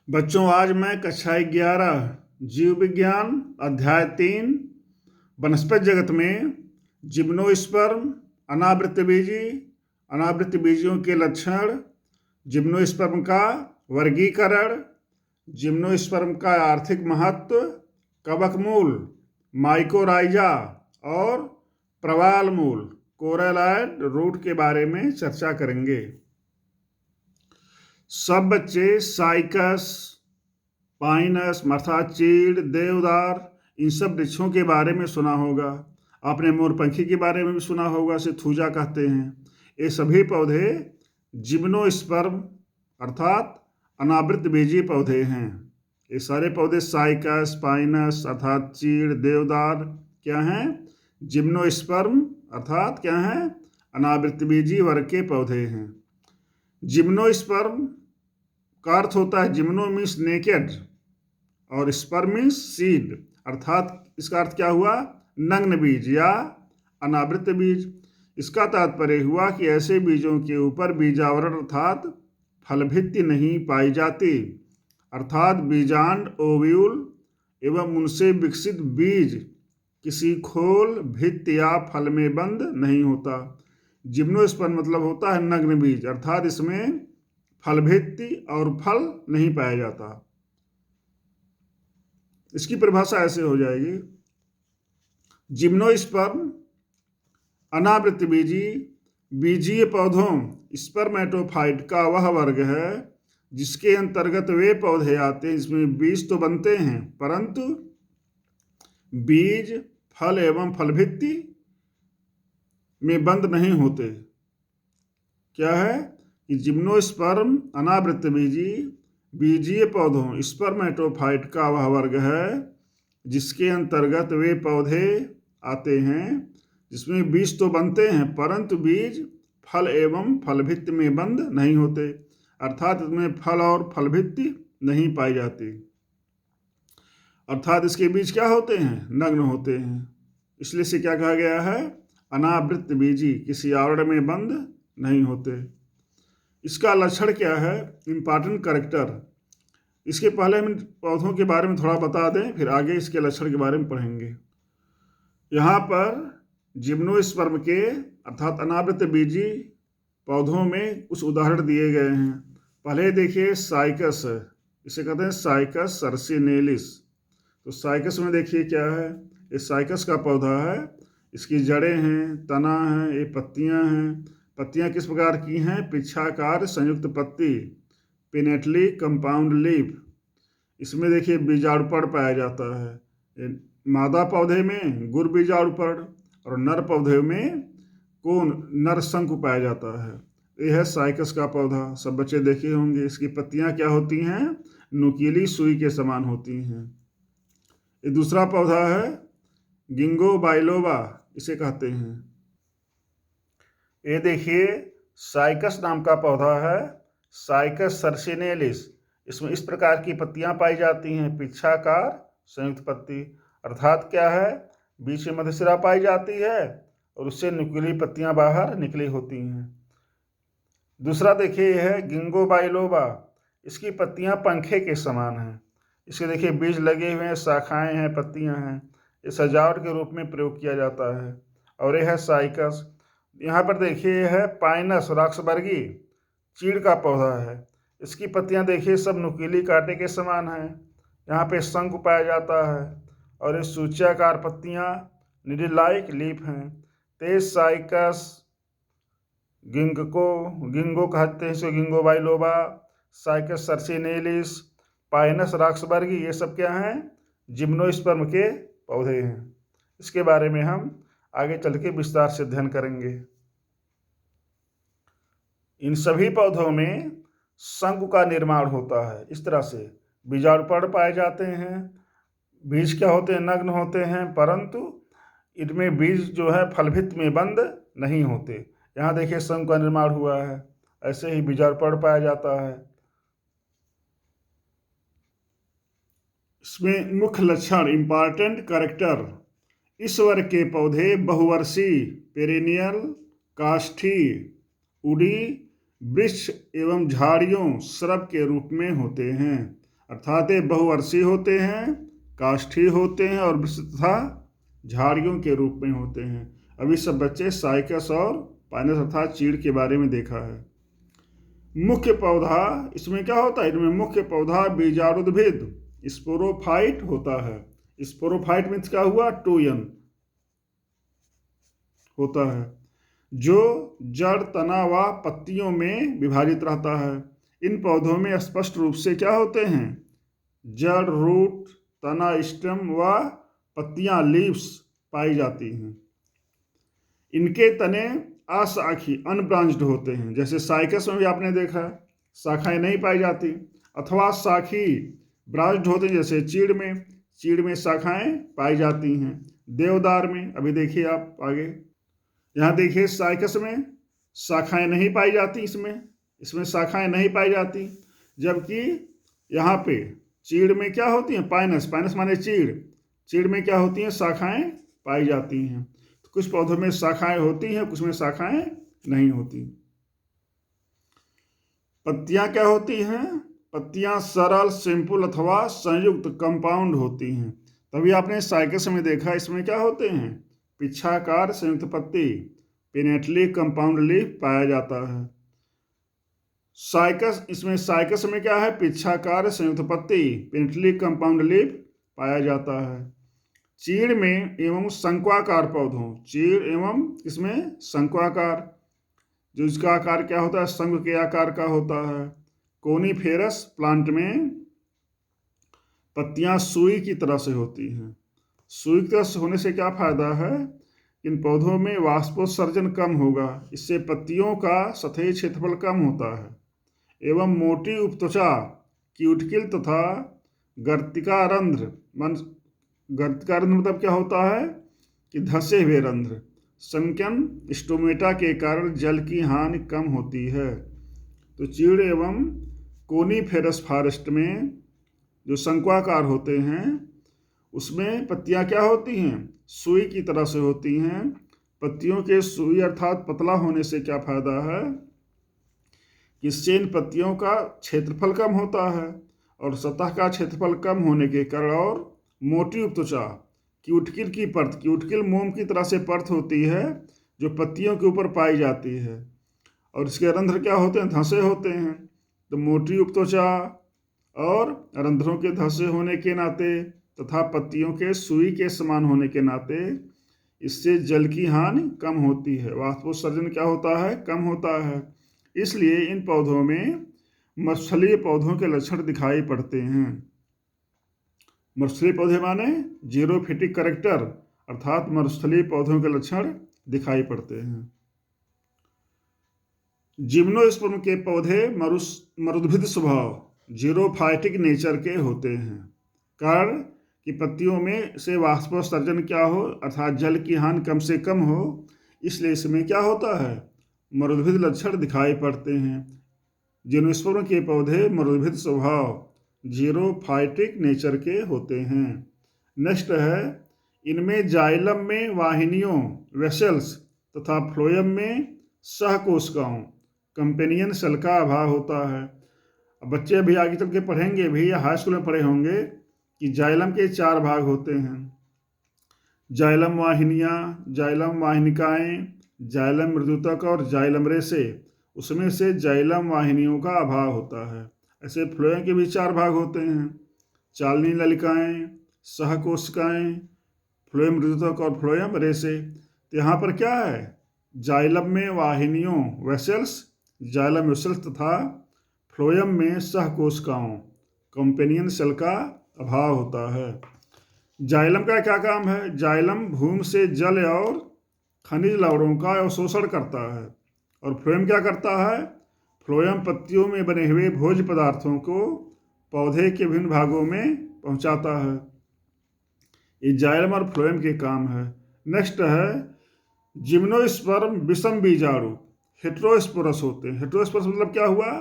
बच्चों, आज मैं कक्षा 11 जीव विज्ञान अध्याय 3 वनस्पति जगत में जिम्नोस्पर्म, अनावृतबीजी, अनावृतबीजियों के लक्षण, जिम्नोस्पर्म का वर्गीकरण, जिम्नोस्पर्म का आर्थिक महत्व, कवकमूल, माइकोराइजा और प्रवाल मूल कोरलॉइड रूट के बारे में चर्चा करेंगे। सब बच्चे साइकस, पाइनस, मरथा, चीड़, देवदार, इन सब वृक्षों के बारे में सुना होगा। आपने मोरपंखी के बारे में भी सुना होगा, इसे थूजा कहते हैं। ये सभी पौधे जिम्नोस्पर्म अर्थात अनावृतबीजी पौधे हैं। ये सारे पौधे साइकस, पाइनस अर्थात चीड़, देवदार क्या हैं? जिम्नोस्पर्म अर्थात क्या हैं? अनावृतबीजी वर्ग के पौधे हैं। जिम्नोस्पर्म का अर्थ होता है, जिम्नो मीन्स नेकेड और स्पर्म मीन्स सीड, अर्थात इसका अर्थ क्या हुआ? नग्न बीज या अनावृत बीज। इसका तात्पर्य हुआ कि ऐसे बीजों के ऊपर बीजावरण अर्थात फलभित्ति नहीं पाई जाती, अर्थात बीजांड, ओव्यूल एवं उनसे विकसित बीज किसी खोल, भित्ति या फल में बंद नहीं होता। जिम्नोस्पर्म मतलब होता है नग्न बीज, अर्थात इसमें फलभित्ति और फल नहीं पाया जाता। इसकी परिभाषा ऐसे हो जाएगी, जिम्नोस्पर्म अनावृतबीजी बीजीय पौधों स्पर्मेटोफाइट का वह वर्ग है जिसके अंतर्गत वे पौधे आते हैं जिसमें बीज तो बनते हैं परंतु बीज, फल एवं फलभित्ति में बंद नहीं होते। क्या है कि जिम्नोस्पर्म अनावृतबीजी बीजीय पौधों स्पर्मेटोफाइट का वह वर्ग है जिसके अंतर्गत वे पौधे आते हैं जिसमें बीज तो बनते हैं परंतु बीज, फल एवं फलभित्ति में बंद नहीं होते, अर्थात इसमें फल और फलभित्ति नहीं पाई जाती, अर्थात इसके बीज क्या होते हैं? नग्न होते हैं। इसलिए इसे क्या कहा गया है? अनावृतबीजी, किसी आवरण में बंद नहीं होते। इसका लक्षण क्या है? Important character. इसके पहले हम पौधों के बारे में थोड़ा बता दें, फिर आगे इसके लक्षण के बारे में पढ़ेंगे। यहाँ पर जिम्नोस्पर्म के अर्थात अनावृतबीजी पौधों में कुछ उदाहरण दिए गए हैं। पहले देखिए साइकस, इसे कहते हैं साइकस सर्सिनेलिस। तो साइकस में देखिए क्या है, ये साइकस का पौधा है, इसकी जड़ें हैं, तना है, ये पत्तियां हैं। पत्तियां किस प्रकार की हैं? पिच्छाकार संयुक्त पत्ती, पिनेटली कंपाउंड लीफ। इसमें देखिए बीजाणुपर्ण पाया जाता है। मादा पौधे में गुर बीजाणुपर्ण और नर पौधे में कोन नर शंकु पाया जाता है। यह है साइकस का पौधा, सब बच्चे देखे होंगे। इसकी पत्तियां क्या होती हैं? नुकीली सुई के समान होती हैं। ये दूसरा पौधा है गिंगो बाइलोबा, इसे कहते हैं। ये देखिए साइकस नाम का पौधा है, साइकस सर्सिनेलिस। इसमें इस प्रकार की पत्तियां पाई जाती हैं, पिच्छाकार संयुक्त पत्ती, अर्थात क्या है? बीच में मध्यशिरा पाई जाती है और उससे नुकीली पत्तियां बाहर निकली होती हैं। दूसरा देखिए यह है गिंगो बाइलोबा। इसकी पत्तियां पंखे के समान हैं। इसके देखिए बीज लगे हुए हैं, शाखाएं हैं, पत्तियां हैं। ये सजावट के रूप में प्रयोग किया जाता है। और यह है साइकस। यहाँ पर देखिए यह है पाइनस रॉक्सबर्गी, चीड़ का पौधा है। इसकी पत्तियां देखिए सब नुकीली कांटे के समान हैं। यहाँ पे शंकु पाया जाता है और ये सूच्याकार पत्तियां नीडल लाइक लीफ हैं। तेज साइकस गिंगो कहते हैं इसको, Ginkgo biloba, Cycas circinalis, Pinus roxburghii, ये सब क्या हैं? जिम्नोस्पर्म के पौधे हैं। इसके बारे में हम आगे चल के विस्तार से अध्ययन करेंगे। इन सभी पौधों में शंकु का निर्माण होता है। इस तरह से बीजाणुपर्ण पाए जाते हैं, बीज क्या होते हैं? नग्न होते हैं, परंतु इनमें बीज जो है फलभित्ति में बंद नहीं होते। यहाँ देखिए शंकु का निर्माण हुआ है। ऐसे ही बीजाणुपर्ण पाया जाता है। इसमें मुख्य लक्षण इंपॉर्टेंट कैरेक्टर, इस वर्ग के पौधे बहुवर्षीय, पेरेनियल, काष्ठी, उड़ी, वृक्ष एवं झाड़ियों, श्रब के रूप में होते हैं। अर्थात ये बहुवर्षीय होते हैं, काष्ठीय होते हैं और वृक्ष तथा झाड़ियों के रूप में होते हैं। अभी सब बच्चे साइकस और पाइनस अर्थात चीड़ के बारे में देखा है। मुख्य पौधा, इसमें क्या होता है? इनमें मुख्य पौधा बीजाणुद्भिद स्पोरोफाइट होता है। स्पोरोफाइट मीन्स क्या हुआ? 2n होता है, जो जड़, तना व पत्तियों में विभाजित रहता है। इन पौधों में स्पष्ट रूप से क्या होते हैं? जड़, रूट, तना, स्टेम व पत्तियां, लीव्स पाई जाती हैं। इनके तने अशाखी अनब्रांच्ड होते हैं, जैसे साइकस में भी आपने देखा शाखाएं नहीं पाई जाती, अथवा शाखी ब्रांच्ड होते हैं, जैसे चीड़ में शाखाएं पाई जाती हैं। देवदार में अभी देखिए आप आगे, यहाँ देखिए साइकस में शाखाएं नहीं पाई जाती, इसमें शाखाएं नहीं पाई जाती, जबकि यहाँ पे चीड़ में क्या होती हैं? पाइनस माने चीड़ में क्या होती हैं? शाखाएं पाई जाती हैं। तो कुछ पौधों में शाखाएं होती हैं, कुछ में शाखाएं नहीं होती। पत्तियां क्या होती हैं? पत्तियां सरल, सिंपल अथवा संयुक्त कंपाउंड होती हैं। तभी आपने साइकस में देखा, इसमें क्या होते हैं? पिच्छाकार संयुक्त पत्ती, पिनेटली कंपाउंड लीफ पाया जाता है। साइकस में क्या है? पिच्छाकार संयुक्त पत्ती, पिनेटली कंपाउंड लीफ पाया जाता है। चीड़ में एवं शंक्वाकार पौधों, चीड़ एवं इसमें शंक्वाकार, जो इसका आकार क्या होता है? शंख के आकार का होता है। कोनीफेरस प्लांट में पत्तियां सुई की तरह से होती हैं। सुई की तरह से होने से क्या फायदा है? इन पौधों में वाष्पोत्सर्जन कम होगा, इससे पत्तियों का सतही क्षेत्रफल कम होता है, एवं मोटी उपत्वचा, क्यूटिकल तथा गर्तिका रंध्र मतलब क्या होता है? कि धसे हुए रंध्र, संकन स्टोमेटा के कारण जल की हानि कम होती है। तो चीड़ एवं कोनीफेरस फॉरेस्ट में जो शंक्वाकार होते हैं, उसमें पत्तियां क्या होती हैं? सुई की तरह से होती हैं। पत्तियों के सुई अर्थात पतला होने से क्या फायदा है? इससे इन पत्तियों का क्षेत्रफल कम होता है, और सतह का क्षेत्रफल कम होने के कारण और मोटी उपत्वचा, क्यूटिकल मोम की तरह से परत होती है, जो पत्तियों के ऊपर पाई जाती है, और इसके रंध्र क्या होते हैं? धंसे होते हैं। तो मोटी उपत्वचा और रंध्रों के धंसे होने के नाते तथा पत्तियों के सुई के समान होने के नाते इससे जल की हानि कम होती है, वाष्पोत्सर्जन क्या होता है? कम होता है। इसलिए इन पौधों में मत्सलीय पौधों के लक्षण दिखाई पड़ते हैं। मत्सलीय पौधे माने जीरोफिटिक कैरेक्टर, अर्थात मत्सलीय पौधों के लक्षण दिखाई पड़ते हैं। जिम्नोस्पर्म के पौधे मरुद्भिद स्वभाव, जीरोफाइटिक नेचर के होते हैं। कारण कि पत्तियों में से वाष्पोत्सर्जन क्या हो, अर्थात जल की हानि कम से कम हो, इसलिए इसमें क्या होता है? मरुद्भिद लक्षण दिखाई पड़ते हैं। जिम्नोस्पर्म के पौधे मरुद्भिद स्वभाव, जीरोफाइटिक नेचर के होते हैं। नेक्स्ट है, इनमें जाइलम में वाहिनियों, वेसल्स तथा फ्लोएम में सहकोशिकाओं, कंपेनियन सेल का अभाव होता है। अब बच्चे भी आगे चल के पढ़ेंगे भी, या हाई स्कूल में पढ़े होंगे कि जाइलम के 4 भाग होते हैं: जाइलम वाहिनियाँ, जाइलम वाहिनिकाएँ, जाइलम मृदुतक और जाइलम रेशे। उसमें से जाइलम वाहिनियों का अभाव होता है। ऐसे फ्लोएम के भी 4 भाग होते हैं: चालनी नलिकाएँ, सहकोशिकाएँ, फ्लोएम मृदुतक और फ्लोएम रेशे। तो यहाँ पर क्या है? जाइलम में वाहिनियों, वेसल्स, जाइलम वेसल्स तथा फ्लोएम में सहकोशिकाओं, कंपेनियन सेल का अभाव होता है। जाइलम का क्या काम है? जाइलम भूमि से जल और खनिज लवणों का अवशोषण करता है। और फ्लोएम क्या करता है? फ्लोएम पत्तियों में बने हुए भोज्य पदार्थों को पौधे के विभिन्न भागों में पहुंचाता है। ये जाइलम और फ्लोएम के काम है। नेक्स्ट है, जिम्नोस्पर्म विषम बीजाणु हेटेरोस्पोरस होते हैं। हेटेरोस्पोरस मतलब क्या हुआ?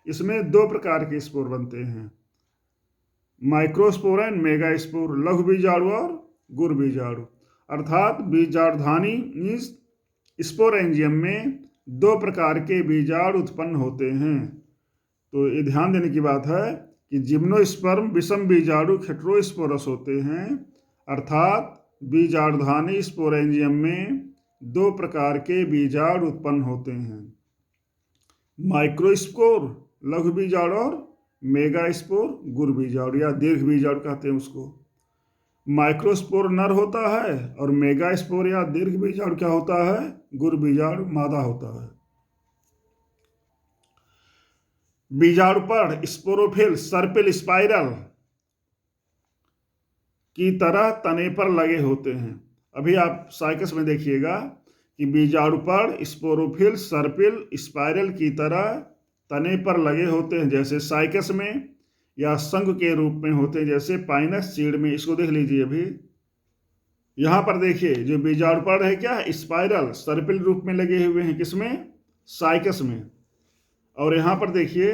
इसमें 2 प्रकार के स्पोर बनते हैं, माइक्रोस्पोर एंड मेगास्पोर, लघु बीजाणु और गुर बीजाणु। अर्थात बीजाणुधानी मीन्स स्पोरेंजियम में 2 प्रकार के बीजाणु उत्पन्न होते हैं। तो ये ध्यान देने की बात है कि जिम्नोस्पर्म विषम बीजाणु हेटेरोस्पोरस होते हैं, अर्थात बीजाणुधानी स्पोरेंजियम में दो प्रकार के बीजाणु उत्पन्न होते हैं, माइक्रोस्पोर लघु बीजाणु और मेगास्पोर गुरु बीजाणु या दीर्घ बीजाणु कहते हैं उसको। माइक्रोस्पोर नर होता है और मेगास्पोर या दीर्घ बीजाणु क्या होता है, गुरु बीजाणु मादा होता है। बीजाणुपर्ण स्पोरोफिल सर्पिल स्पाइरल की तरह तने पर लगे होते हैं। अभी आप साइकस में देखिएगा कि बीजाणुपर्ण स्पोरोफिल सर्पिल स्पाइरल की तरह तने पर लगे होते हैं, जैसे साइकस में, या संघ के रूप में होते हैं जैसे पाइनस सीड में। इसको देख लीजिए। अभी यहां पर देखिए जो बीजाणुपर्ण है क्या है, स्पाइरल सर्पिल रूप में लगे हुए हैं, किसमें, साइकस में। और यहाँ पर देखिए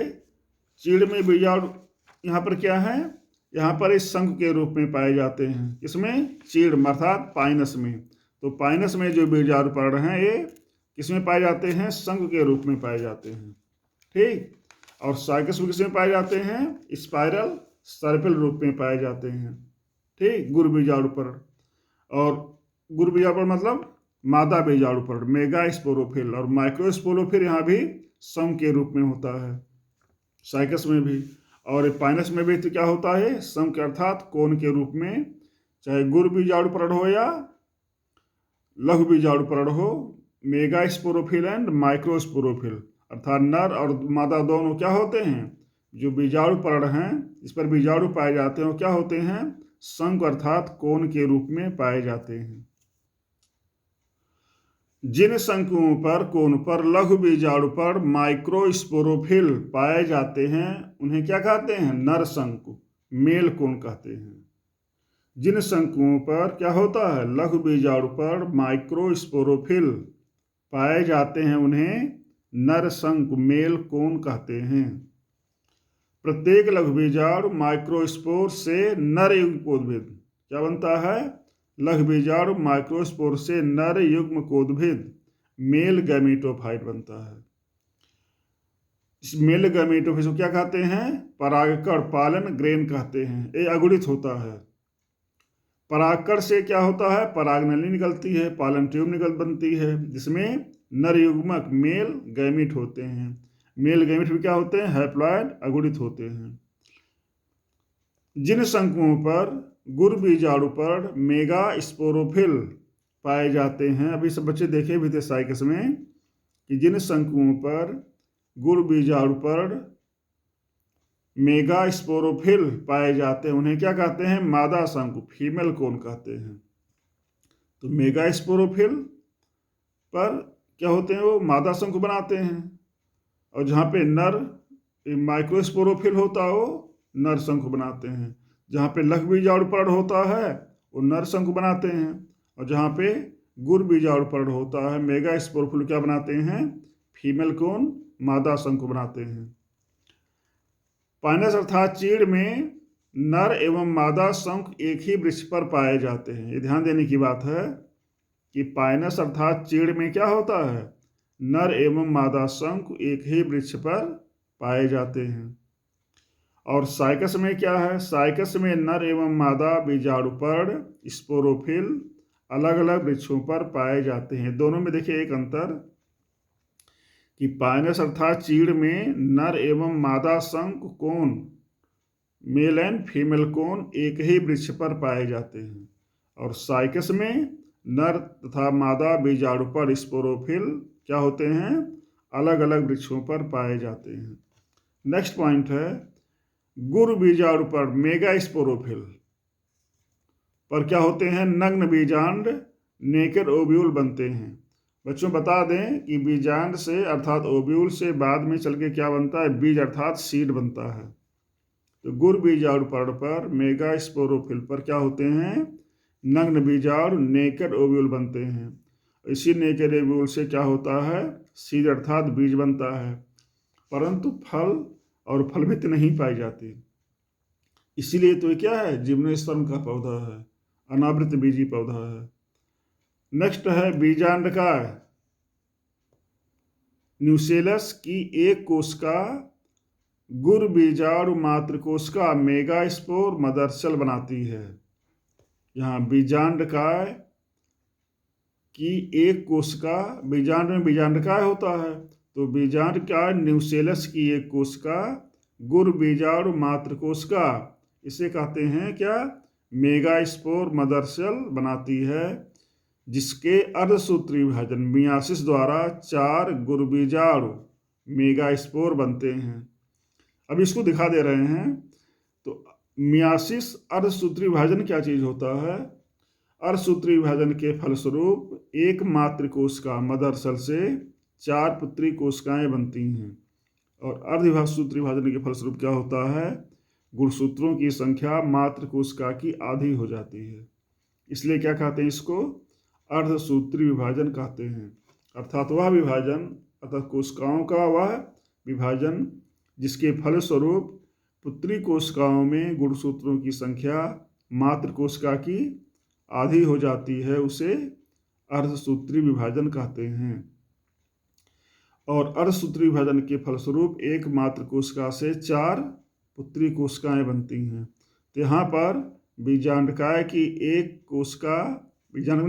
चीड़ में बीजाणु यहाँ पर क्या है, यहाँ पर इस संघ के रूप में पाए जाते हैं, इसमें चीड़ अर्थात पाइनस में। तो पाइनस में जो बीजाणुपर्ण हैं ये किसमें पाए जाते हैं, संघ के रूप में पाए जाते हैं, ठीक। और साइकस में किसमें पाए जाते हैं, स्पाइरल सर्पिल रूप में पाए जाते हैं, ठीक, गुरु बीजाणुपर्ण। और गुरु बीजाणुपर्ण मतलब मादा बीजाणुपर्ण मेगास्पोरोफिल, और माइक्रोस्पोरोफिल यहाँ भी संघ के रूप में होता है, साइकस में भी। और पाइनस में भी तो क्या होता है, संघ के अर्थात कोन के रूप में, चाहे गुरु बीजाणुपर्ण हो या लघु बीजाणुपर्ण हो, मेगास्पोरोफिल एंड माइक्रोस्पोरोफिल, अर्थात नर और मादा दोनों क्या होते हैं, जो बीजाणुपर्ण हैं इस पर बीजाणु पाए जाते हैं वो क्या होते हैं, संघ अर्थात कोन के रूप में पाए जाते हैं। जिन शंकुओं पर कोन पर लघु बीजाणुपर्ण माइक्रोस्पोरोफिल पाए जाते हैं उन्हें क्या कहते हैं, नर शंकु, मेल कोन कहते हैं। जिन शंकुओं पर क्या होता है, लघु बीजाणुपर्ण माइक्रोस्पोरोफिल पाए जाते हैं उन्हें नर शंकु मेल कोन कहते हैं। प्रत्येक लघु बीजाणु माइक्रोस्पोर से नर युग्मकोद्भिद क्या बनता है, लघु बीजाणु माइक्रोस्पोर से नर युग्मकोद्भिद मेल गैमेटोफाइट बनता है। इस मेल गैमेटोफाइट को क्या कहते हैं, परागकण पालन ग्रेन कहते हैं। ये अगुणित होता है। परागकण से क्या होता है, परागनली निकलती है, पालन ट्यूब बनती है, जिसमें नर युग्मक मेल गैमीट होते हैं। मेल गैमीट में क्या होते हैं, हैप्लॉयड अगुणित होते हैं। जिन शंकुओं पर गुरु बीजाणुपर्ण मेगास्पोरोफिल पाए जाते हैं, अभी सब बच्चे देखे भी थे साइकस में, कि जिन शंकुओं पर गुरु बीजाणुपर्ण मेगास्पोरोफिल पाए जाते हैं उन्हें क्या कहते हैं, मादा शंकु, फीमेल कोन कहते हैं। तो मेगास्पोरोफिल पर क्या होते हैं, वो मादा शंकु बनाते हैं, और जहाँ पे नर माइक्रोस्पोरोफिल होता है वो नर शंकु बनाते हैं। जहाँ पे लघु बीजाणुपर्ण होता है वो नर शंकु बनाते हैं, और जहाँ पे गुरु बीजाणुपर्ण होता है मेगास्पोरोफिल क्या बनाते हैं, फीमेल कोन मादा शंकु बनाते हैं। पाइनस अर्थात चीड़ में नर एवं मादा शंकु एक ही वृक्ष पर पाए जाते हैं। ये ध्यान देने की बात है कि पाइनस अर्थात चीड़ में क्या होता है, नर एवं मादा शंकु एक ही वृक्ष पर पाए जाते हैं। और साइकस में क्या है, साइकस में नर एवं मादा बीजाणुपर्ण स्पोरोफिल अलग अलग वृक्षों पर पाए जाते हैं। दोनों में देखिए एक अंतर कि पाइनस अर्थात चीड़ में नर एवं मादा शंकु कोन मेल एंड फीमेल कोन एक ही वृक्ष पर पाए जाते हैं, और साइकस में नर तथा मादा बीजाणुपर्ण स्पोरोफिल क्या होते हैं, अलग अलग वृक्षों पर पाए जाते हैं। नेक्स्ट पॉइंट है, गुरु बीजाणुपर्ण मेगास्पोरोफिल पर क्या होते हैं, नग्न बीजांड नेकेड ओव्यूल बनते हैं। बच्चों बता दें कि बीजांड से अर्थात ओव्यूल से बाद में चल के क्या बनता है, बीज अर्थात सीड बनता है। तो गुरु बीजाणुपर्ण पर मेगास्पोरोफिल पर क्या होते हैं, नग्न बीजाणु नेकेड ओव्यूल बनते हैं। इसी नेकेड ओव्यूल से क्या होता है, सीड अर्थात बीज बनता है, परंतु फल और फलभित नहीं पाई जाती। इसीलिए तो क्या है, जिम्नोस्पर्म का पौधा है, अनावृत बीजी पौधा है। नेक्स्ट है बीजांडका न्यूसेलस की एक कोशिका गुर बीजाणु मातृकोशिका मेगास्पोर मदरसेल बनाती है। यहाँ बीजांडकाय की एक कोशिका, बीजांड में बीजांडकाय होता है, तो बीजांडकाय न्यूसेलस की एक कोशिका गुर बीजाणु मातृकोशिका, इसे कहते हैं क्या, मेगास्पोर मदरसेल बनाती है, जिसके अर्धसूत्री विभाजन मियासिस द्वारा 4 गुरबीजाणु मेगास्पोर बनते हैं। अब इसको दिखा दे रहे हैं। तो मियासिस अर्धसूत्री विभाजन क्या चीज होता है? अर्धसूत्री विभाजन के फलस्वरूप एक मातृकोशिका मदरसेल से 4 पुत्री कोशिकाएं बनती हैं, और अर्धसूत्री विभाजन के फलस्वरूप क्या होता है? गुणसूत्रों की संख्या मातृकोशिका की आधी हो जाती है। इसलिए क्या कहते हैं इसको? अर्धसूत्री विभाजन कहते हैं। अर्थात वह विभाजन, अर्थात कोशिकाओं का वह विभाजन जिसके फलस्वरूप पुत्री कोशिकाओं में गुणसूत्रों की संख्या मातृकोशिका की आधी हो जाती है, उसे अर्धसूत्री विभाजन कहते हैं। और अर्धसूत्री विभाजन के फलस्वरूप एक मातृकोशिका से 4 पुत्री कोशिकाएं बनती हैं। तो यहाँ पर बीजांडकाय की एक कोशिका, बीजांड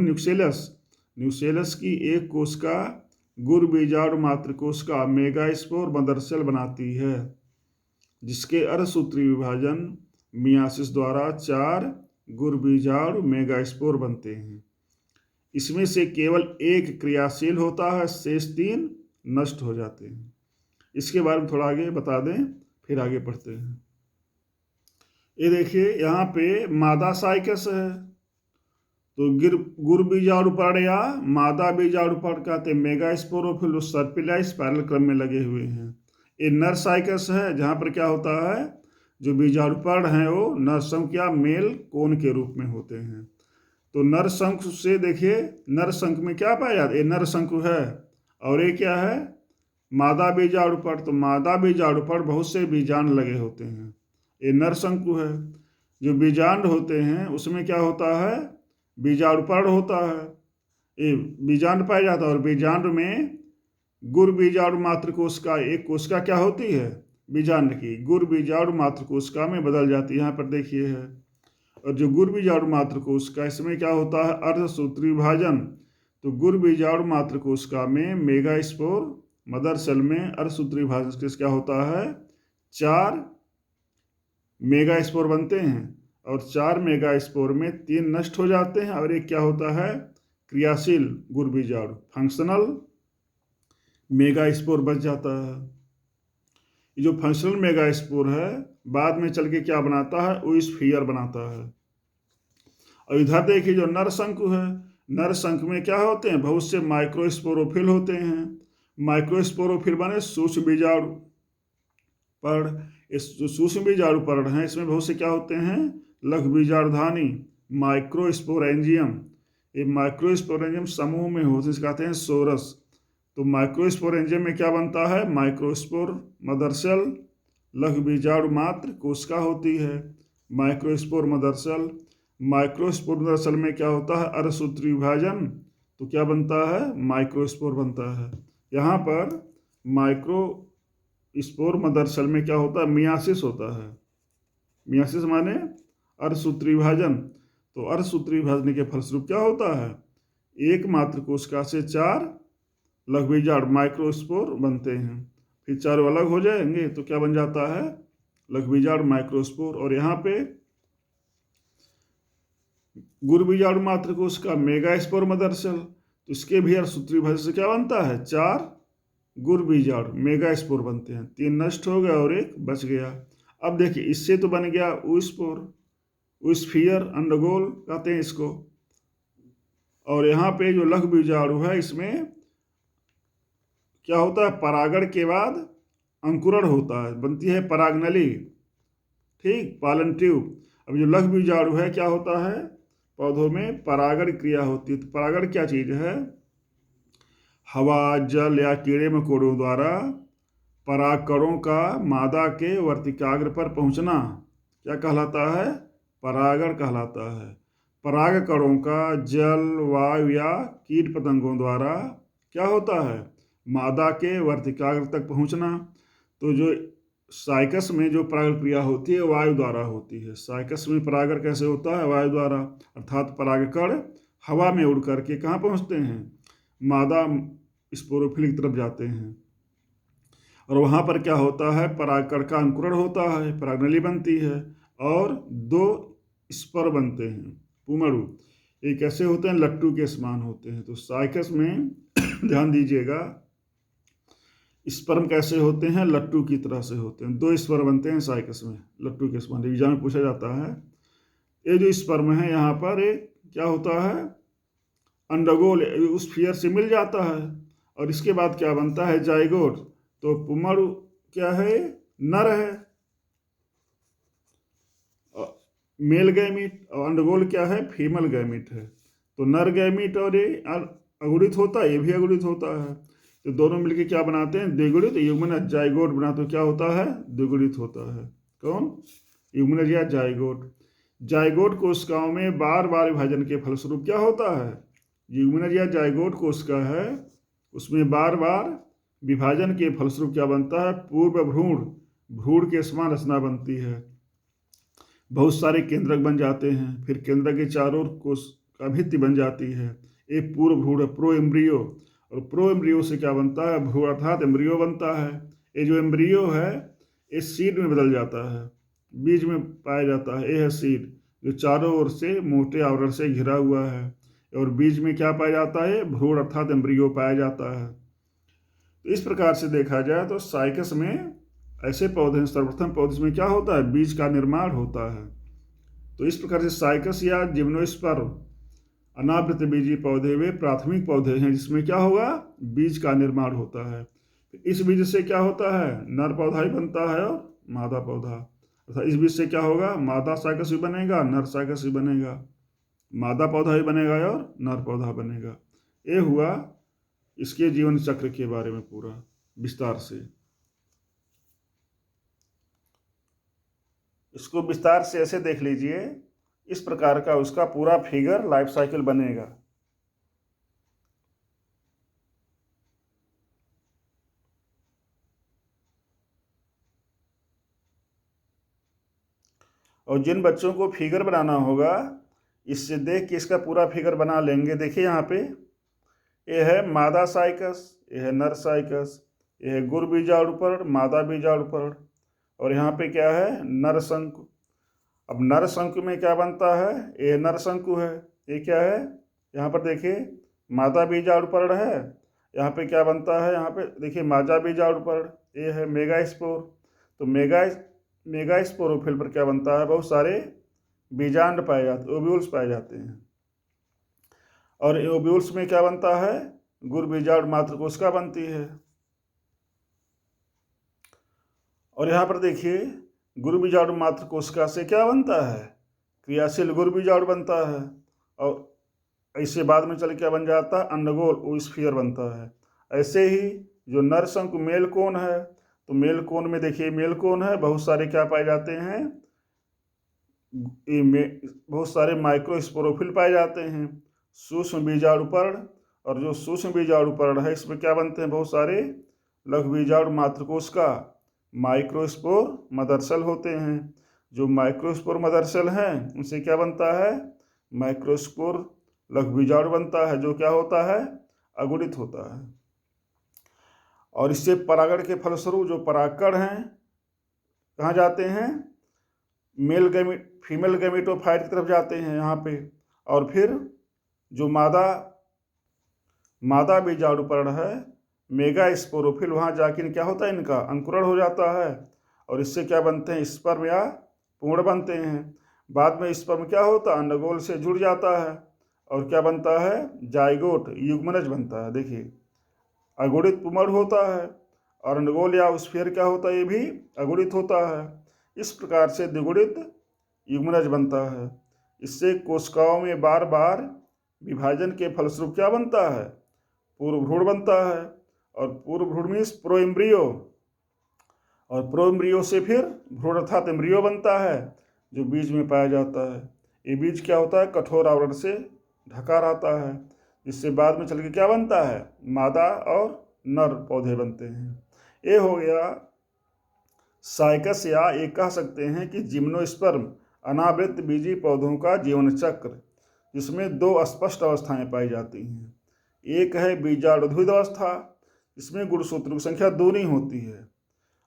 न्यूसेलस की एक कोशिका गुर बीजाणु मातृकोशिका मेगास्पोर मदरसेल बनाती है, जिसके अर्धसूत्री विभाजन मियासिस द्वारा 4 गुर बीजाणु मेगास्पोर बनते हैं। इसमें से केवल एक क्रियाशील होता है, शेष 3 नष्ट हो जाते हैं। इसके बारे में थोड़ा आगे बता दें, फिर आगे पढ़ते हैं। ये देखिए यहाँ पे मादा साइकस है, तो गुर बीजाणुपर्ण या मादा बीजाणुपर्ण कहते हैं मेगास्पोरोफिल सर्पिला स्पाइरल क्रम में लगे हुए हैं। ये नर साइकस है, जहाँ पर क्या होता है, जो बीजाणुपर्ण हैं वो नरशंकु या मेल कोन के रूप में होते हैं। तो नरशंकु से देखिए, नरशंकु में क्या पाया जाता है? ये नरशंकु है, और ये क्या है? मादा बीजाणुपर्ण। तो मादा बीजाणुपर्ण बहुत से बीजांड लगे होते हैं, ये नरशंकु है। जो बीजांड होते हैं उसमें क्या होता है? बीजाणुपर्ण होता है, ये बीजांड पाया जाता है। और बीजांड में गुर बीजाणु मातृकोशिका, एक कोशिका क्या होती है? बीजांड की गुर बीजाणु मातृकोशिका में बदल जाती है, यहाँ पर देखिए है। और जो गुर बीजाणु मातृकोशिका, इसमें क्या होता है? अर्धसूत्री विभाजन। तो गुर बीजाणु मातृकोशिका में मेगास्पोर मदरसेल में अर्धसूत्री विभाजन से क्या होता है? 4 मेगास्पोर बनते हैं, और 4 मेगास्पोर में 3 नष्ट हो जाते हैं, और एक क्या होता है? क्रियाशील गुर बीजाणु, फंक्शनल मेगास्पोर बच जाता है। ये जो फंक्शनल मेगास्पोर है बाद में चल के क्या बनाता है? ओइस्फियर बनाता है। और इधर देखिए जो नरशंकु है, नरशंकु में क्या होते हैं? बहुत से माइक्रोस्पोरोफिल होते हैं। माइक्रोस्पोरोफिल माने सूक्ष्म बीजाणु पर्ण। इस जो सूक्ष्म बीजाणु पर्ण हैं इसमें बहुत से क्या होते हैं? लघु बीजाणुधानी माइक्रोस्पोरेंजियम। ये माइक्रोस्पोरेंजियम समूह में होते हैं, कहते हैं सोरस। तो माइक्रोस्पोरेंजियम में क्या बनता है? माइक्रोस्पोर मदरसेल, लघु बीजाणु मात्र कोशिका होती है माइक्रोस्पोर मदरसेल। माइक्रोस्पोर मदरसेल में क्या होता है? अर्धसूत्री विभाजन, तो क्या बनता है? माइक्रोस्पोर बनता है। यहाँ पर माइक्रोस्पोर मदरसेल में क्या होता है? मियासिस होता है। मियासिस माने अर्धसूत्री विभाजन। तो अर्धसूत्री विभाजन के फलस्वरूप क्या होता है? एक मात्र कोशिका से 4 लघु बीजाणु माइक्रोस्पोर बनते हैं। फिर 4 अलग हो जाएंगे तो क्या बन जाता है? लघु बीजाणु माइक्रोस्पोर। और यहाँ पे गुर बीजाणु मात्र कोशिका मेगास्पोर मदरसेल, तो इसके भी अर्धसूत्री विभाजन से क्या बनता है? 4 गुर बीजाणु मेगास्पोर बनते हैं। 3 नष्ट हो गया और एक बच गया। अब देखिए इससे तो बन गया ओइस्पोर, ओइस्फियर, अंडगोल कहते हैं इसको। और यहाँ पे जो लघु बीजाणु है इसमें क्या होता है? परागण के बाद अंकुरण होता है, बनती है परागनली, ठीक, पालन ट्यूब। अब जो लघु बीजाणु है क्या होता है? पौधों में परागण क्रिया होती है। तो परागण क्या चीज है? हवा, जल या कीड़े मकोड़ों द्वारा परागकणों का मादा के वर्तिकाग्र पर पहुंचना क्या कहलाता है? परागण कहलाता है। परागकणों का जल, वायु या कीट पतंगों द्वारा क्या होता है? मादा के वर्तिकाग्र तक पहुंचना। तो जो साइकस में जो परागण क्रिया होती है वायु द्वारा होती है। साइकस में परागण कैसे होता है? वायु द्वारा, अर्थात परागकण हवा में उड़ करके कहाँ पहुँचते हैं? मादा स्पोरोफिल की तरफ जाते हैं, और वहाँ पर क्या होता है? परागकण का अंकुरण होता है, परागनली बनती है और 2 स्पर बनते हैं, पुमड़ु। ये कैसे होते हैं? लट्टू के समान होते हैं। तो साइकस में ध्यान दीजिएगा, स्पर्म कैसे होते हैं? लट्टू की तरह से होते हैं। 2 स्पर्म बनते हैं साइकस में, लट्टू के समान। एग्जाम में पूछा जाता है। ये जो स्पर्म है यहाँ पर, ये क्या होता है? अंडगोल उस स्फीयर से मिल जाता है, और इसके बाद क्या बनता है? जाइगोट। तो पुमड़ क्या है? नर है। मेल गैमीट, और अंडगोल क्या है? फीमेल गैमीट है। तो नर गैमीट और ये अगुणित होता है, ये भी अगुणित होता है। तो दोनों मिलके क्या बनाते हैं? द्विगुणित युग्मनज जाइगोट बना। तो क्या होता है? द्विगुणित होता है। कौन? युग्मनज या जाइगोट। जाइगोट कोशिकाओं में बार बार विभाजन के फलस्वरूप क्या होता है? युग्मनज या जाइगोट कोशिका है, उसमें बार बार विभाजन के फलस्वरूप क्या बनता है? पूर्व भ्रूण, भ्रूण के समान रचना बनती है। बहुत सारे केंद्रक बन जाते हैं, फिर केंद्रक के चारों ओर कोशिका भित्ति बन जाती है। एक पूर्व भ्रूण है, प्रो एम्ब्रियो, और प्रो एम्ब्रियो से क्या बनता है? भ्रूण अर्थात एम्ब्रियो बनता है। ये जो एम्ब्रियो है ये सीड में बदल जाता है, बीज में पाया जाता है। ये है सीड, जो चारों ओर से मोटे आवरण से घिरा हुआ है, और बीज में क्या पाया जाता है? भ्रूण अर्थात एम्ब्रियो पाया जाता है। तो इस प्रकार से देखा जाए तो साइकस में ऐसे पौधे हैं, सर्वप्रथम पौधे में क्या होता है? बीज का निर्माण होता है। तो इस प्रकार से साइकस या जिम्नोस्पर्म अनावृत बीजी पौधे वे प्राथमिक पौधे हैं जिसमें क्या होगा? बीज का निर्माण होता है। इस बीज से क्या होता है? नर पौधा ही बनता है और मादा पौधा। अर्थात इस बीज से क्या होगा? मादा साइकस भी बनेगा, नर साइकस भी बनेगा। मादा पौधा भी बनेगा और नर पौधा बनेगा। ये हुआ इसके जीवन चक्र के बारे में पूरा विस्तार से। इसको विस्तार से ऐसे देख लीजिए, इस प्रकार का उसका पूरा फिगर लाइफ साइकिल बनेगा। और जिन बच्चों को फिगर बनाना होगा, इससे देख के इसका पूरा फिगर बना लेंगे। देखिए यहाँ पे ये है मादा साइकस, ये है नर साइकस, ये है गुर बीजाणुपर्ण, मादा बीजाणुपर्ण, और यहाँ पे क्या है? नर शंकु। अब नर शंकु में क्या बनता है? ये नर शंकु है। ये क्या है? यहाँ पर देखिए मादा बीजाणुपर्ण है। यहाँ पे क्या बनता है? यहाँ पे देखिए मादा बीजाणुपर्ण, ये है मेगास्पोर। तो मेगास्पोरोफिल पर क्या बनता है? बहुत सारे बीजांड पाए जाते, ओव्यूल्स पाए जाते हैं। और ओव्यूल्स में क्या बनता है? गुर बीजाणु मात्र कोशिका बनती है। और यहाँ पर देखिए गुरु बीजाणु मात्र कोशिका से क्या बनता है? क्रियाशील गुरु बीजाणु बनता है, और ऐसे बाद में चल क्या बन जाता है? अंडगोल ओस्फियर बनता है। ऐसे ही जो नरशंकु मेल कोन है, तो मेल कोन में देखिए मेल कोन है, बहुत सारे क्या पाए जाते हैं? बहुत सारे माइक्रोस्पोरोफिल पाए जाते हैं, सूक्ष्म बीजाणुपर्ण। और जो सूक्ष्म बीजाणुपर्ण है इसमें क्या बनते हैं? बहुत सारे लघु बीजाणु मात्र कोशिका माइक्रोस्पोर मदरसल होते हैं। जो माइक्रोस्पोर मदरसल हैं उनसे क्या बनता है? माइक्रोस्पोर लघु बीजाणु बनता है, जो क्या होता है? अगुणित होता है। और इससे परागण के फलस्वरूप जो परागकण हैं कहाँ जाते हैं? फीमेल गैमेटोफाइट की तरफ जाते हैं यहाँ पे। और फिर जो मादा बीजाणुपर्ण है मेगास्पोरोफिल, वहाँ जाकर क्या होता है? इनका अंकुरण हो जाता है, और इससे क्या बनते हैं? स्पर्म या पूर्ण बनते हैं। बाद में स्पर्म क्या होता है? अंडगोल से जुड़ जाता है, और क्या बनता है? जाइगोट युग्मनज बनता है। देखिए अगुणित पुमड़ होता है, और अंडगोल या स्फीयर क्या होता है? ये भी अगुणित होता है। इस प्रकार से द्विगुणित युग्मनज बनता है। इससे कोशिकाओं में बार बार विभाजन के फलस्वरूप क्या बनता है? पूर्व भ्रूण बनता है, और पूर्व भ्रूण मीन्स प्रो एम्ब्रियो, और प्रो एम्ब्रियो से फिर भ्रूण अर्थात एम्ब्रियो बनता है, जो बीज में पाया जाता है। ये बीज क्या होता है? कठोर आवरण से ढका रहता है, जिससे बाद में चल के क्या बनता है? मादा और नर पौधे बनते हैं। ये हो गया साइकस, या ये कह सकते हैं कि जिम्नोस्पर्म अनावृत बीजी पौधों का जीवन चक्र, जिसमें दो स्पष्ट अवस्थाएं पाई जाती हैं। एक है बीजाणुद्भिद अवस्था, इसमें गुणसूत्रों की संख्या दूनी होती है,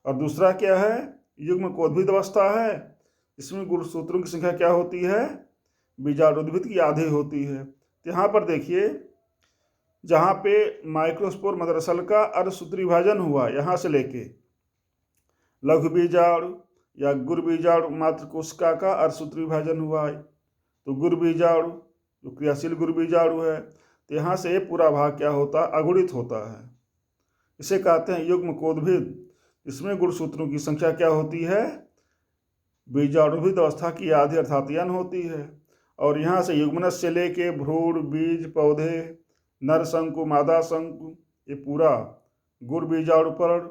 और दूसरा क्या है, युग्मकोद्भिद अवस्था है, इसमें गुणसूत्रों की संख्या क्या होती है, बीजाणुद्भिद की आधी होती है। तो यहाँ पर देखिए, जहाँ पे माइक्रोस्पोर मदरसल का अर्धसूत्री विभाजन हुआ, यहाँ से लेके लघु बीजाणु या गुरु बीजाणु मात्र कोशिका का अर्धसूत्री विभाजन हुआ है, तो गुरु बीजाणु जो क्रियाशील गुरु बीजाणु है, तो यहाँ से पूरा भाग क्या होता है, अगुणित होता है। इसे कहते हैं युग्मकोद्भिद। इसमें गुणसूत्रों की संख्या क्या होती है, बीजाणुभिद अवस्था की आधी अर्थात n होती है। और यहाँ से युग्मनज से लेके भ्रूण, बीज, पौधे, नर शंकु, मादा शंकु, ये पूरा गुरु बीजाणुपर्ण,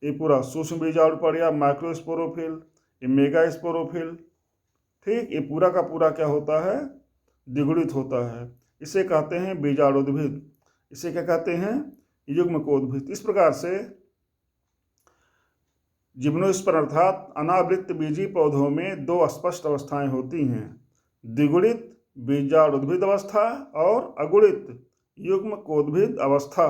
ये पूरा सूक्ष्म बीजाणुपर्ण या माइक्रोस्पोरोफिल, ये मेगा स्पोरोफिल, ठीक, ये पूरा का पूरा क्या होता है, द्विगुणित होता है। इसे कहते हैं बीजाणुद्भिद। इसे क्या कहते हैं, युग्मकोद्भिद। इस प्रकार से जिम्नोस्पर्म अर्थात अनावृत बीजी पौधों में दो स्पष्ट अवस्थाएं होती हैं, द्विगुणित बीजाणुद्भिद अवस्था और अगुणित युग्मकोद्भिद अवस्था।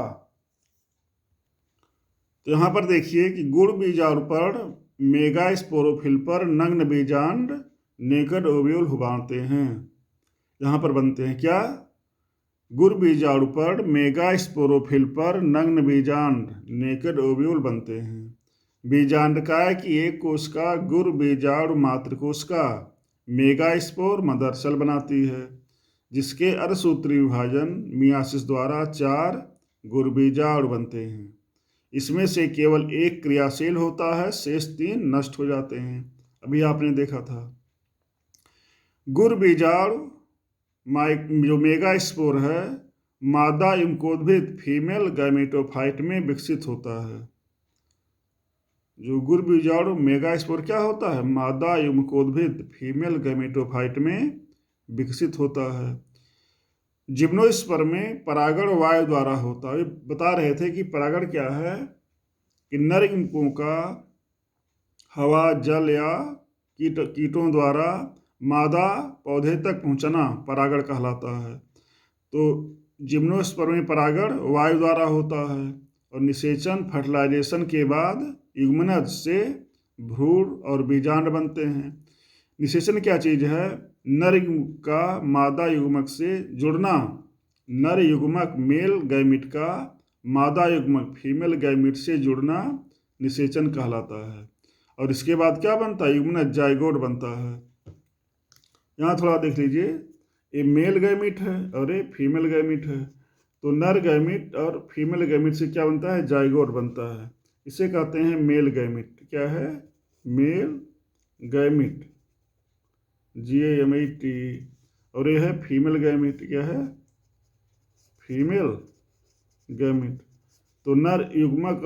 तो यहाँ पर देखिए कि गुण बीजाणुपर्ण मेगा स्पोरोफिल पर नग्न बीजांड नेकेड ओव्यूल उभारते हैं। यहाँ पर बनते हैं क्या, गुरु बीजाणुपर्ण मेगा स्पोरोफिल पर नग्न बीजांड नेकेड ओव्यूल बनते हैं। बीजांडकाय की एक कोशिका गुरु बीजाणु मात्र कोशिका मेगा स्पोर मदरसल बनाती है, जिसके अर्धसूत्री विभाजन मियासिस द्वारा 4 गुरु बीजाणु बनते हैं। इसमें से केवल एक क्रियाशील होता है, शेष 3 नष्ट हो जाते हैं। अभी आपने देखा था। गुरु बीजाणु जो मेगा स्पोर है, मादा युग्मकोद्भिद फीमेल गैमेटोफाइट में विकसित होता है। जो गुरु बीजाणु मेगा स्पोर क्या होता है, मादा युग्मकोद्भिद फीमेल गैमेटोफाइट में विकसित होता है। जिम्नोस्पर्म में परागण वायु द्वारा होता है। बता रहे थे कि परागण क्या है, कि नर युग्मकों का हवा, जल या कीटों द्वारा मादा पौधे तक पहुंचना परागण कहलाता है। तो जिम्नोस्पर्म में परागण वायु द्वारा होता है, और निषेचन फर्टिलाइजेशन के बाद युग्मनज से भ्रूण और बीजांड बनते हैं। निषेचन क्या चीज है, नर युग्मक का मादा युग्मक से जुड़ना, नर युग्मक मेल गैमिट का मादा युग्मक फीमेल गैमिट से जुड़ना निषेचन कहलाता है। और इसके बाद क्या बनता है, युग्मनज जाइगोट बनता है। यहाँ थोड़ा देख लीजिए, ये मेल गैमिट है और ये फीमेल गैमिट है। तो नर गैमिट और फीमेल गैमिट से क्या बनता है, जाइगोट बनता है। इसे कहते हैं मेल गैमिट। क्या है, मेल गैमिट, GAMET। और ये है फीमेल गैमिट। क्या है, फीमेल गैमिट। तो नर युग्मक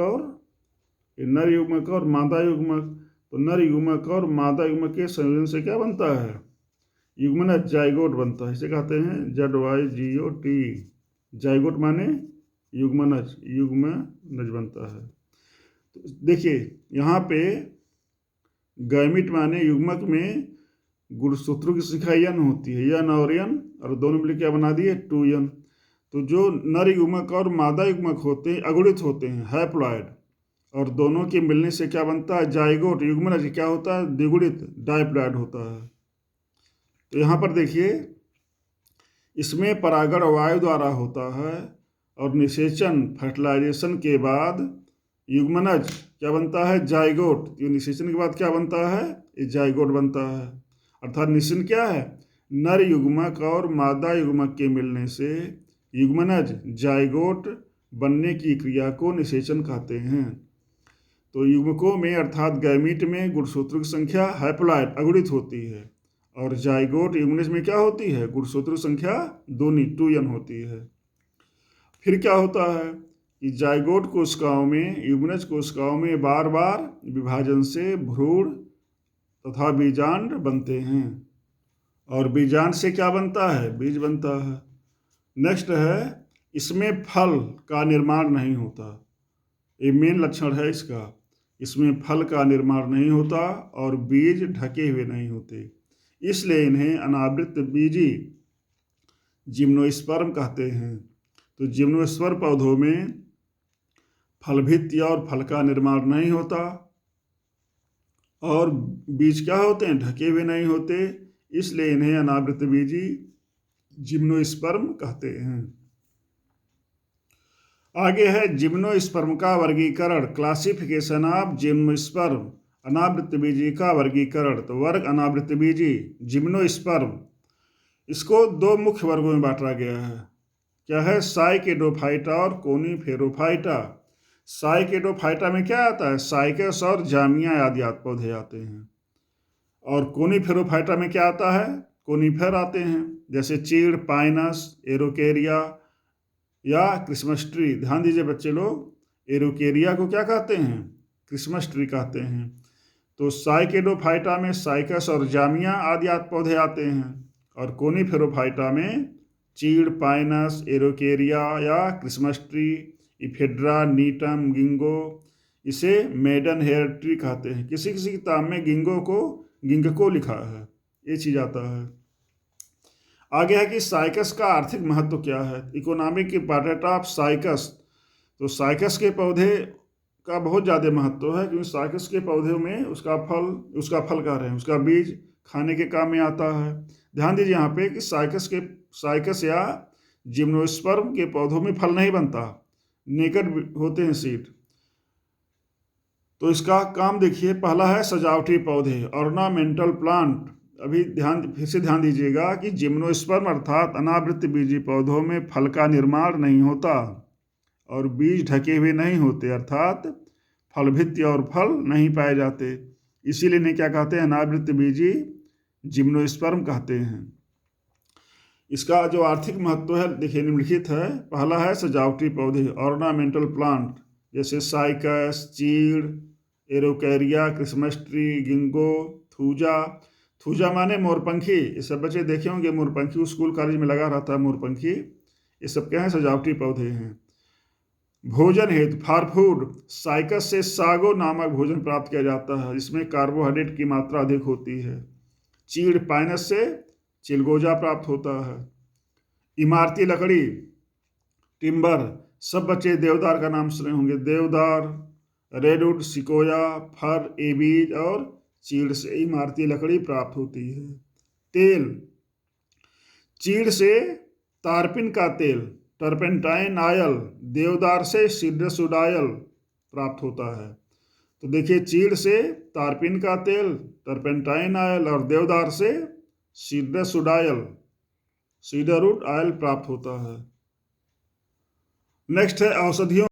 और मादा युग्मक, तो नर युग्मक और मादा युग्मक के संयोजन से क्या बनता है, युग्मनज जाइगोट बनता है। इसे कहते हैं ZYGOT। जाइगोट माने युग्मनज बनता है। तो देखिए यहाँ पे गैमिट माने युग्मक में गुणसूत्रों की संख्या n होती है, n और n, और दोनों मिलकर क्या बना दिए, 2n। तो जो नर युग्मक और मादा युग्मक होते हैं अगुणित होते हैं, हैप्लॉइड, और दोनों के मिलने से क्या बनता है, जाइगोट। युग्मनज क्या होता है, द्विगुणित डाइप्लॉइड होता है। तो यहाँ पर देखिए, इसमें परागण वायु द्वारा होता है, और निषेचन फर्टिलाइजेशन के बाद युग्मनज क्या बनता है, जाइगोट। ये निषेचन के बाद क्या बनता है, ये जाइगोट बनता है। अर्थात निषेचन क्या है, नर युग्मक और मादा युग्मक के मिलने से युग्मनज जाइगोट बनने की क्रिया को निषेचन कहते हैं। तो युग्मकों में अर्थात गैमीट में गुणसूत्रों की संख्या हैप्लॉइड अगुणित होती है, और जाइगोट युग्मनज में क्या होती है, गुणसूत्रों की संख्या दूनी 2n होती है। फिर क्या होता है कि जाइगोट कोशिकाओं में, युग्मनज कोशिकाओं में बार बार विभाजन से भ्रूण तथा बीजांड बनते हैं, और बीजांड से क्या बनता है, बीज बनता है। नेक्स्ट है, इसमें फल का निर्माण नहीं होता। ये मेन लक्षण है इसका। इसमें फल का निर्माण नहीं होता और बीज ढके हुए नहीं होते, इसलिए इन्हें अनावृत बीजी जिम्नोस्पर्म कहते हैं। तो जिम्नोस्पर्म पौधों में फलभित्ति और फल का निर्माण नहीं होता और बीज क्या होते हैं, ढके हुए नहीं होते, इसलिए इन्हें अनावृत बीजी जिम्नोस्पर्म कहते हैं। आगे है जिम्नोस्पर्म का वर्गीकरण, क्लासिफिकेशन ऑफ जिम्नोस्पर्म, अनावृत बीजी का वर्गीकरण। तो वर्ग अनावृत बीजी जिम्नोस्पर्म, इसको दो मुख्य वर्गों में बांटा गया है। क्या है, साइकेडोफाइटा और कोनीफेरोफाइटा। साइकेडोफाइटा में क्या आता है, साइकस और जामिया आदि पौधे आते हैं, और कोनीफेरोफाइटा में क्या आता है, कोनीफेर आते हैं, जैसे चीड़, पाइनस, एरोकेरिया या क्रिसमस ट्री। ध्यान दीजिए बच्चे लोग, एरोकेरिया को क्या कहते हैं, क्रिसमस ट्री कहते हैं। तो साइकेडोफाइटा में साइकस और जामिया आदि पौधे आते हैं, और कोनीफेरोफाइटा में चीड़, पाइनस, एरोकेरिया या क्रिसमस ट्री, इफेड्रा, नीटम, गिंगो, इसे मेडन हेयर ट्री कहते हैं। किसी किसी किताब में गिंगको लिखा है, ये चीज़ आता है। आगे है कि साइकस का आर्थिक महत्व क्या है, इकोनॉमिक इंपॉर्टेंस ऑफ साइकस। तो साइकस के पौधे का बहुत ज़्यादा महत्व है, क्योंकि साइकस के पौधे में उसका फल कह रहे हैं, उसका बीज खाने के काम में आता है। ध्यान दीजिए यहाँ पे कि साइकस या जिम्नोस्पर्म के पौधों में फल नहीं बनता, नेकेड होते हैं सीड। तो इसका काम देखिए, पहला है सजावटी पौधे, ऑर्नामेंटल प्लांट। अभी फिर से ध्यान दीजिएगा कि जिम्नोस्पर्म अर्थात अनावृत बीजी पौधों में फल का निर्माण नहीं होता और बीज ढके हुए नहीं होते, अर्थात फलभित्ति और फल नहीं पाए जाते, इसीलिए इन्हें क्या कहते हैं, अनावृत बीजी जिम्नोस्पर्म कहते हैं। इसका जो आर्थिक महत्व है देखिए निम्नलिखित है। पहला है सजावटी पौधे, ऑर्नामेंटल प्लांट, जैसे साइकस, चीड़, एरोकेरिया, क्रिसमस ट्री, गिंगो, थूजा माने मोरपंखी। ये सब बच्चे देखे होंगे, मोरपंखी स्कूल कॉलेज में लगा रहता है मोरपंखी। ये सब क्या है, सजावटी पौधे हैं। भोजन हेतु, फॉर फूड, साइकस से सागो नामक भोजन प्राप्त किया जाता है, इसमें कार्बोहाइड्रेट की मात्रा अधिक होती है। चीड़, पाइनस से चिलगोजा प्राप्त होता है। इमारती लकड़ी, टिम्बर, सब बच्चे देवदार का नाम सुने होंगे, देवदार, रेडवुड, सिकोया, फर, एबीज और चीड़ से इमारती लकड़ी प्राप्त होती है। तेल, चीड़ से तारपिन का तेल, टर्पेंटाइन ऑयल, देवदार से सीड्रस वुड ऑयल प्राप्त होता है। तो देखिए, चीड़ से तारपिन का तेल, टर्पेंटाइन ऑयल और देवदार से सीड्रस वुड ऑयल प्राप्त होता है। नेक्स्ट है औषधियों